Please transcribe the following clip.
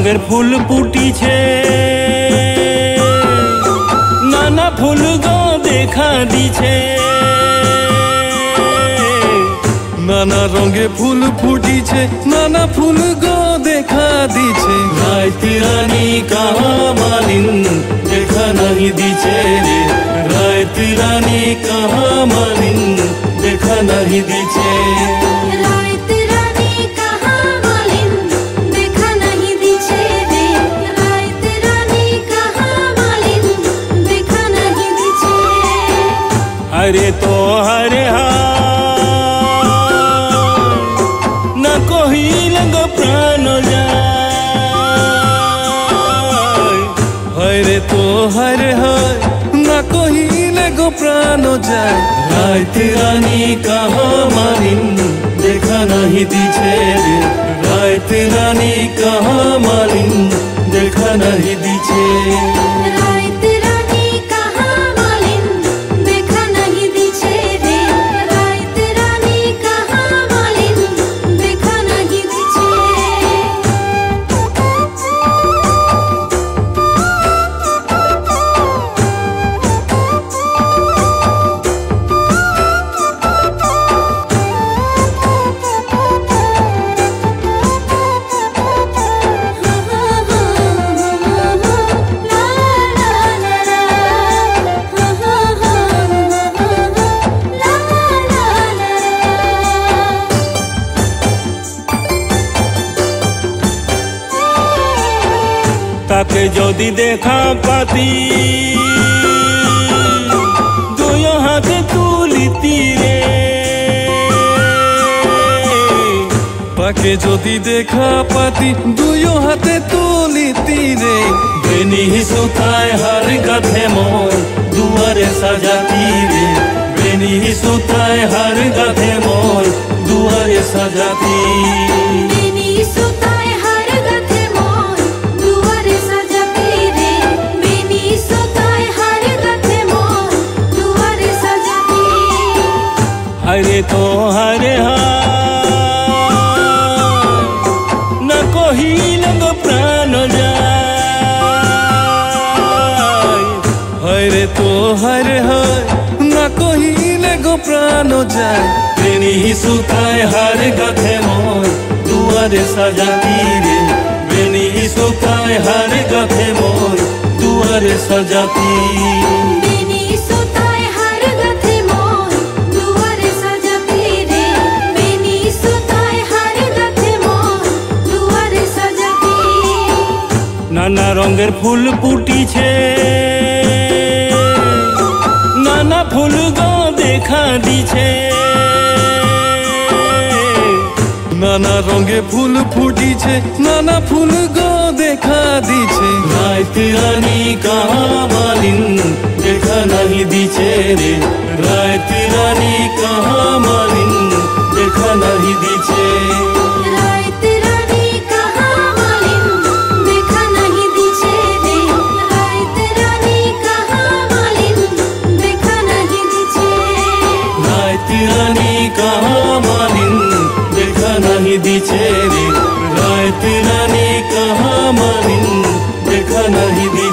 রঙের ফুল ফুটিছে, নানা ফুল গো দেখা দিছে। নানা রঙে ফুল ফুটিছে, নানা ফুল গো দেখা দিছে। রাত রানী কাহা মালিন দেখা নাহি দিছে রে, রাত রানী কাহা মালিন দেখা নাহি দিছে। हरे तो हरे न कोई लग प्राण जाय। हरे तो हरे न कोई लगो प्राण जाय। रात रानी कहा मालिन देखा नहीं दिछे रे, रात रानी कहा मालिन देखा नहीं दिछे। তাকে যদি দেখা পাতি দুই হাতে তুলিতি রে, তাকে যদি দেখা পাতি দুই হাতে তুলিতি রে। বেনি সুতায় হার গাথে মই দুয়ারে সাজাতি রে, বেনি সুতায় হার গাথে মই দুয়ারে সাজাতি। हरे तो हरे न कोई लग प्राण जाय। हरे तो हरे न कोई लगो प्राण जाय। बेनी सुताय हार गाथे মই दुआरे साजाती रे, बेनी सुताय हार गाथे মই दुआरे साजाती। নানা রঙের ফুল ফুটিছে, নানা ফুল গো দেখা দিছে। নানা রঙে ফুল ফুটিছে, নানা ফুল গো দেখা দিছে। রাত রানী কাহা মালিন দেখা নাহি দিছে রে, রাত রানী কাহা মালিন দেখা নাহি দিছে। रानी कहा मालिन देखा नहीं दिछे रे, रात रानी कहा मालिन देखा नहीं।